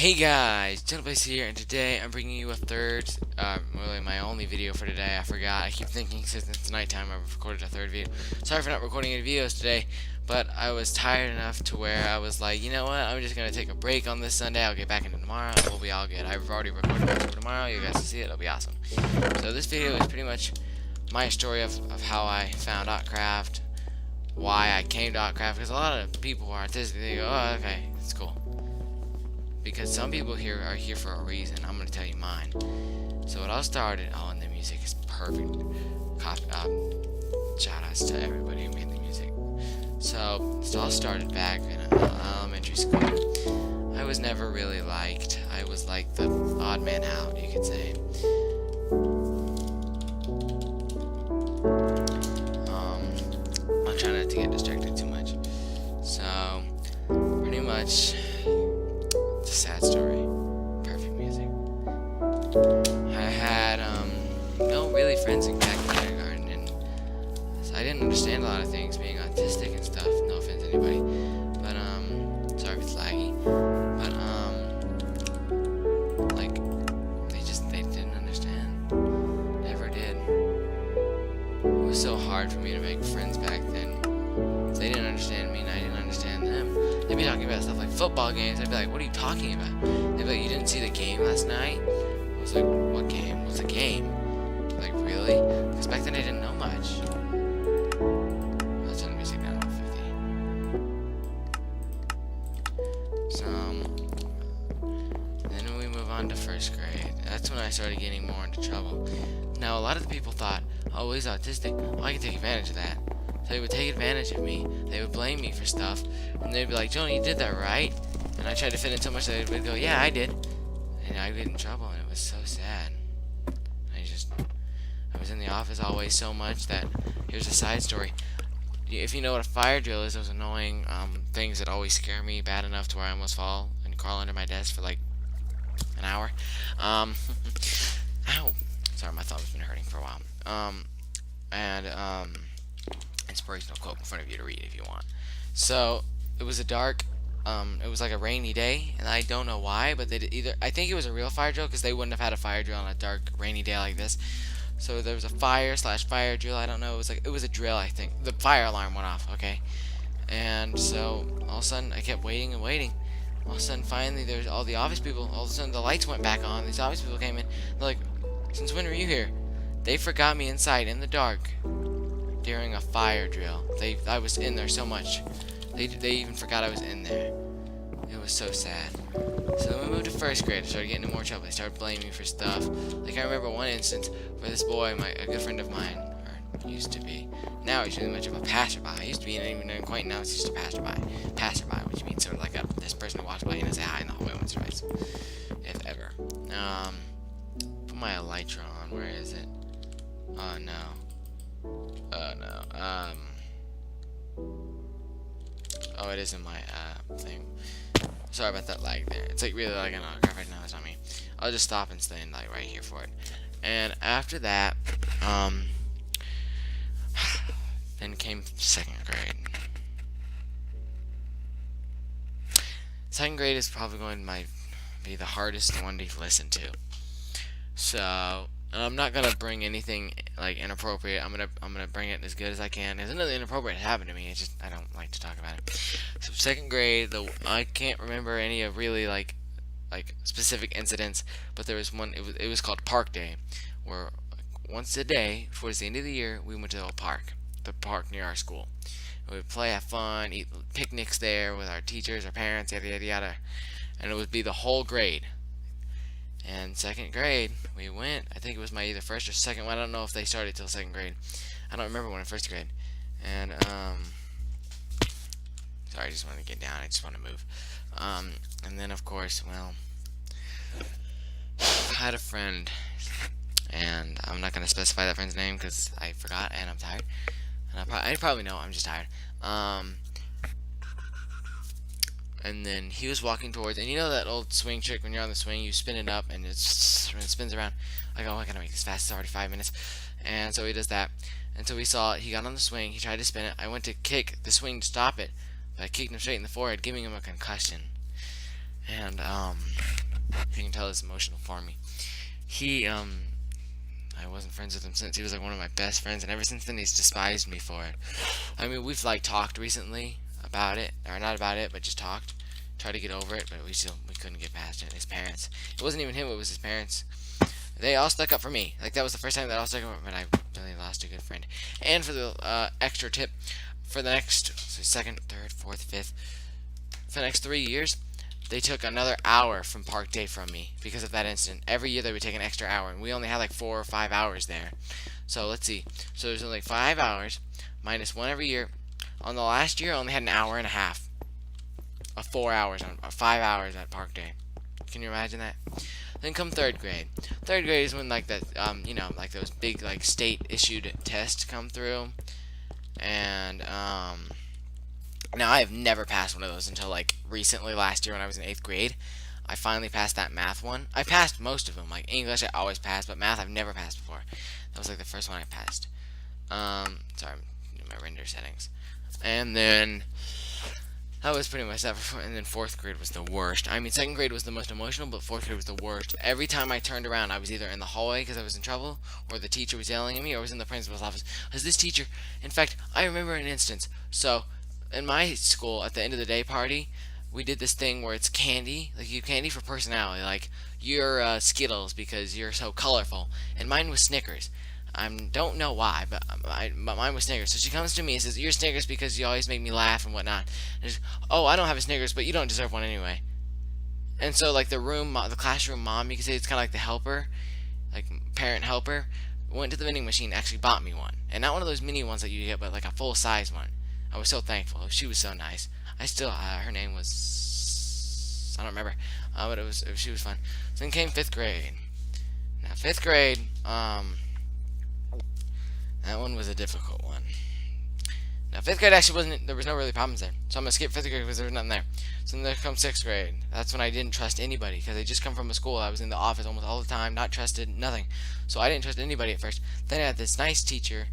Hey guys, Gentleplace here, and today I'm bringing you a third, really my only video for today. I forgot. I keep thinking since it's nighttime I've recorded a third video. Sorry for not recording any videos today, but I was tired enough to where I was like, you know what, I'm just gonna take a break on this Sunday. I'll get back into tomorrow, and we'll be all good. I've already recorded it for tomorrow. You guys will see it. It'll be awesome. So this video is pretty much my story of how I found Autcraft, why I came to Autcraft, because a lot of people who are artistic, they go, oh, okay, it's cool. Because some people here are here for a reason. I'm going to tell you mine. So it all started, and the music is perfect. Shout outs to everybody who made the music. So it all started back in elementary school. I was never really liked. I was like the odd man out, you could say. I'm trying not to get distracted too much. So pretty much, it's a sad story. Perfect music. I had no really friends in kindergarten, and so I didn't understand a lot of things, being autistic and stuff. No offense to anybody, but sorry if it's laggy. But like they didn't understand. Never did. It was so hard for me to make friends back then. They didn't understand me, and I didn't understand them. They'd be talking about stuff like football games. I'd be like, what are you talking about? They'd be like, you didn't see the game last night? I was like, what game? What's a game? Like, really? Because back then I didn't know much. I'll turn the music down to 50. So, then we move on to first grade. That's when I started getting more into trouble. Now, a lot of the people thought, oh, he's autistic. Well, I can take advantage of that. So they would take advantage of me. They would blame me for stuff, and they'd be like, Jonah, you did that right? And I tried to fit in so much that they would go, yeah, I did. And I'd get in trouble, and it was so sad. I was in the office always so much that, here's a side story. If you know what a fire drill is, those annoying things that always scare me bad enough to where I almost fall and crawl under my desk for like an hour. Ow. Sorry, my thumb's been hurting for a while. Inspirational quote in front of you to read if you want. So it was a dark, it was like a rainy day, and I don't know why, but I think it was a real fire drill, because they wouldn't have had a fire drill on a dark, rainy day like this. So there was a fire drill. I don't know. It was a drill. I think the fire alarm went off. Okay, and so all of a sudden I kept waiting and waiting. All of a sudden, finally, there's all the office people. All of a sudden, the lights went back on. These office people came in. They're like, "Since when are you here?" They forgot me inside in the dark during a fire drill. I was in there so much. They even forgot I was in there. It was so sad. So then we moved to first grade. I started getting into more trouble. They started blaming me for stuff. Like, I remember one instance where this boy, a good friend of mine, or used to be, now he's really much of a passerby. I used to be even an acquaintance, now he's just a passerby. Passerby, which means sort of like this person who walks by and say hi in the hallway once or twice, if ever. Put my elytra on. Where is it? Oh no. Oh no. Oh, it is in my thing. Sorry about that lag there. It's like really lagging on Autcraft right now. It's not me. I'll just stop and stand like right here for it. And after that, then came second grade. Second grade is probably going to be the hardest one to listen to. So I'm not gonna bring anything like inappropriate. I'm gonna bring it as good as I can. There's nothing inappropriate that happened to me. It's just I don't like to talk about it. So second grade, I can't remember any of really like specific incidents, but there was one. It was called Park Day, where once a day towards the end of the year we went to a park, the park near our school. We would play, have fun, eat picnics there with our teachers, our parents, yada yada yada, and it would be the whole grade. And second grade, we went. I think it was my either first or second one. I don't know if they started till second grade. I don't remember when in first grade. And sorry, I just want to get down. I just want to move. And then of course, well, I had a friend, and I'm not gonna specify that friend's name because I forgot and I'm tired. And I probably know. I'm just tired. And then he was walking towards, and you know that old swing trick when you're on the swing, you spin it up and it spins around. I go, oh, I gotta make this fast. It's already 5 minutes. And so he does that. And so we saw it. He got on the swing. He tried to spin it. I went to kick the swing to stop it, but I kicked him straight in the forehead, giving him a concussion. And You can tell it's emotional for me. He I wasn't friends with him since. He was like one of my best friends, and ever since then he's despised me for it. I mean, we've like talked recently about it, or not about it, but just talked, tried to get over it, but we couldn't get past it. His parents. It wasn't even him. It was his parents. They all stuck up for me. Like that was the first time that all stuck up, but I really lost a good friend. And for the extra tip, for the next second, third, fourth, fifth, for the next 3 years, they took another hour from Park Day from me because of that incident. Every year they would take an extra hour, and we only had like 4 or 5 hours there. So let's see. So there's only 5 hours minus 1 every year. On the last year, I only had an hour and a half of 4 hours on 5 hours at Park Day. Can you imagine that? Then come third grade. Third grade is when like that, like those big like state issued tests come through, and now I have never passed one of those until like recently last year when I was in 8th grade. I finally passed that math one. I passed most of them. Like English I always passed, but math I've never passed before. That was like the first one I passed. Sorry, my render settings. And then that was pretty much that. And then 4th grade was the worst. I mean, 2nd grade was the most emotional, but 4th grade was the worst. Every time I turned around, I was either in the hallway because I was in trouble, or the teacher was yelling at me, or I was in the principal's office. Because this teacher, in fact, I remember an instance. So, in my school, at the end of the day party, we did this thing where it's candy. Like, you candy for personality. Like, you're Skittles because you're so colorful. And mine was Snickers. I don't know why, but mine was Snickers. So she comes to me and says, "You're Snickers because you always make me laugh and whatnot." And "Oh, I don't have a Snickers, but you don't deserve one anyway." And so, like, the classroom mom, you could say it's kind of like the helper, like parent helper, went to the vending machine and actually bought me one. And not one of those mini ones that you get, but like a full-size one. I was so thankful. She was so nice. I still, her name was, I don't remember, but she was fun. So then came 5th grade. Now, 5th grade, that one was a difficult one. Now, 5th grade actually there was no really problems there. So I'm going to skip 5th grade because there was nothing there. So then there comes 6th grade. That's when I didn't trust anybody because I just come from a school. I was in the office almost all the time, not trusted, nothing. So I didn't trust anybody at first. Then I had this nice teacher.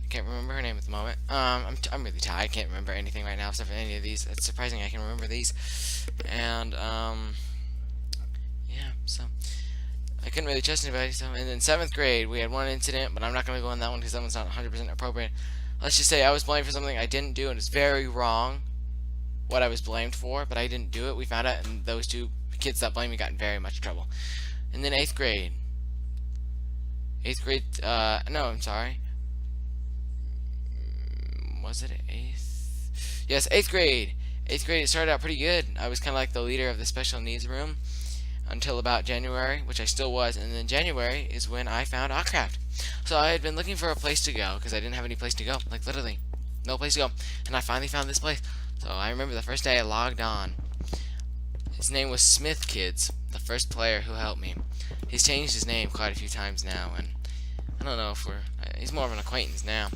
I can't remember her name at the moment. I'm really tired. I can't remember anything right now except for any of these. It's surprising I can remember these. And, yeah, so I couldn't really trust anybody. So, and then 7th grade, we had one incident, but I'm not going to go on that one because that one's not 100% appropriate. Let's just say I was blamed for something I didn't do, and it's very wrong what I was blamed for, but I didn't do it. We found out, and those 2 kids that blamed me got in very much trouble. And then 8th grade. 8th grade, no, I'm sorry. Was it 8th? Yes, 8th grade. 8th grade, it started out pretty good. I was kind of like the leader of the special needs room until about January, which I still was, and then January is when I found Autcraft. So I had been looking for a place to go because I didn't have any place to go, like literally no place to go, and I finally found this place. So I remember the first day I logged on. His name was Smith Kids, the first player who helped me. He's changed his name quite a few times now, and I don't know if he's more of an acquaintance now,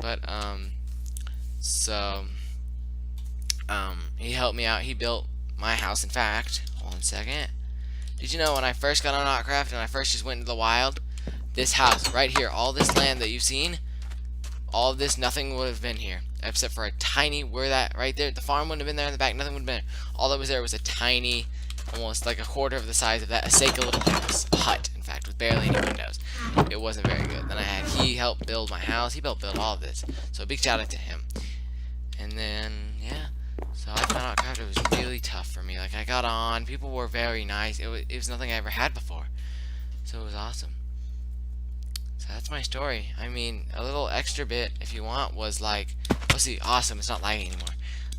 but he helped me out. He built my house. In fact, hold on a second. Did you know when I first got on Autcraft and I first just went into the wild, this house right here, all this land that you've seen, all of this, nothing would have been here except for a tiny, where that right there, the farm wouldn't have been there in the back, nothing would have been there. All that was there was a tiny, almost like a quarter of the size of that, a Seika little house, a hut, in fact, with barely any windows. It wasn't very good. Then he helped build my house. He helped build all of this. So a big shout out to him. And then, yeah. So I found out Autcraft, it was really tough for me. Like, I got on, people were very nice. It was nothing I ever had before. So it was awesome. So that's my story. I mean, a little extra bit, if you want, was like, let's see, awesome, it's not lagging anymore.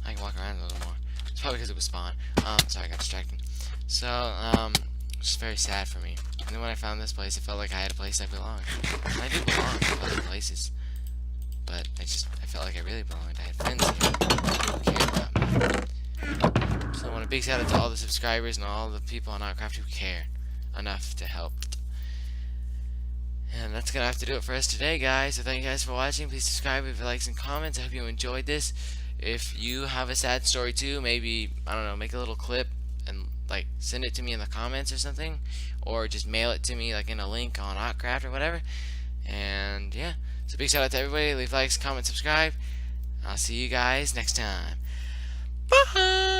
I can walk around a little more. It's probably because it was spawn. Sorry, I got distracted. So, it's just very sad for me. And then when I found this place, it felt like I had a place I belonged. And I do belong to other places. But I felt like I really belonged. I had friends here who cared about me. So I want a big shout out to all the subscribers and all the people on Autcraft who care enough to help. And that's gonna have to do it for us today, guys. So thank you guys for watching. Please subscribe, leave likes and comments. I hope you enjoyed this. If you have a sad story too, maybe, I don't know, make a little clip and like send it to me in the comments or something, or just mail it to me like in a link on Autcraft or whatever. And yeah, so big shout out to everybody. Leave likes, comments, subscribe. I'll see you guys next time. Bye.